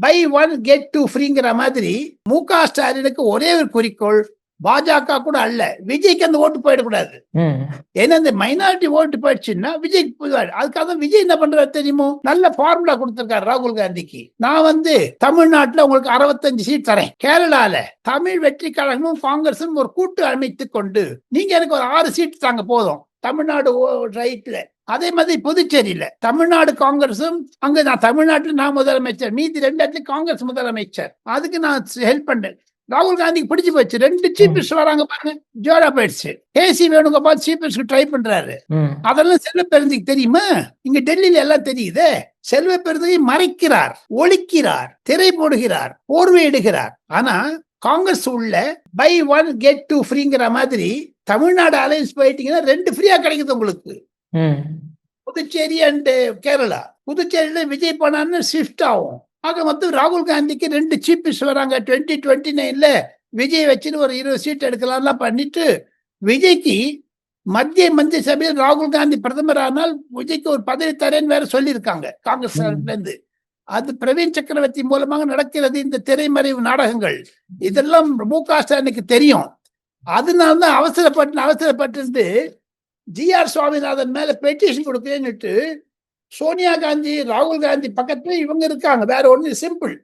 By one get two ஃப்ரீங்கிற மாதிரி மு.க. ஸ்டாலினுக்கு ஒரே ஒரு குறிக்கோள், பாஜக கூட அல்ல, விஜய்க்கு அந்த ஓட்டு போயிடக்கூடாது. ஏன்னா இந்த மைனாரிட்டி ஓட்டு போயிடுச்சுன்னா விஜய்க்கு போயிடுவாரு. அதுக்காக தான் விஜய் என்ன பண்றாரு தெரியுமோ, நல்ல ஃபார்முலா கொடுத்திருக்காரு ராகுல் காந்திக்கு. நான் தமிழ்நாட்டுல உங்களுக்கு 65 சீட் தரேன், கேரளால தமிழ் வெற்றி கழகமும் காங்கிரஸும் ஒரு கூட்டு அமைத்துக் கொண்டு நீங்க எனக்கு ஒரு 6 சீட் தாங்க போதும் தமிழ்நாடு ரைட்ல. அதே மாதிரி புதுச்சேரியில தமிழ்நாடு காங்கிரஸும், அங்க நான் தமிழ்நாட்டில் நான் முதலமைச்சர், மீதி 2 இடத்துல காங்கிரஸ் முதலமைச்சர், அதுக்கு நான் ஹெல்ப் பண்ணேன். ராகுல் காந்திக்கு பிடிச்சு போச்சு. 2 சீஃப் மினிஸ்டர் வராங்க பாருங்க, ஜோரா போயிடுச்சு. கேசி வேணுகோபால் சீஃப் மினிஸ்டர் ட்ரை பண்றாரு. அதெல்லாம் செல்வ பெருந்திக்கு தெரியுமா? இங்க டெல்லியில எல்லாம் தெரியுது. செல்வ பெருந்தியை மறைக்கிறார், ஒழிக்கிறார், திரை போடுகிறார், போர்வையிடுகிறார். ஆனா காங்கிரஸ் உள்ள பை ஒன் கெட் டூ ஃப்ரீங்கிற மாதிரி தமிழ்நாடு அலையன்ஸ் போயிட்டீங்கன்னா 2 ஃப்ரீயா கிடைக்குது உங்களுக்கு. புதுச்சேரி அண்ட் கேரளா. புதுச்சேரியில விஜய் போனான்னு ஷிஃப்ட் ஆகும். ஆக ராகுல் காந்திக்கு 2 சீஃப் மினிஸ்டர் வராங்க. 2029ல விஜய் வச்சுன்னு ஒரு 20 சீட் எடுக்கலாம்லாம் பண்ணிட்டு, விஜய்க்கு மத்திய சபையில் ராகுல் காந்தி பிரதமர் ஆனால் விஜய்க்கு ஒரு பதவி தரேன்னு வேற சொல்லியிருக்காங்க காங்கிரஸ் இருந்து. அது பிரவீன் சக்கரவர்த்தி மூலமாக நடக்கிறது. இந்த திரைமறைவு நாடகங்கள் இதெல்லாம் மு.க. ஸ்டாலினுக்கு தெரியும். அதனால்தான் அவசரப்பட்டு ஜி.ஆர். சுவாமிநாதன் மேல பெட்டிஷன் கொடுக்கறேன்னுட்டு சோனியா காந்தி, ராகுல் காந்தி பக்கத்துல இவங்க இருக்காங்க. வேற ஒண்ணு சிம்பிள்,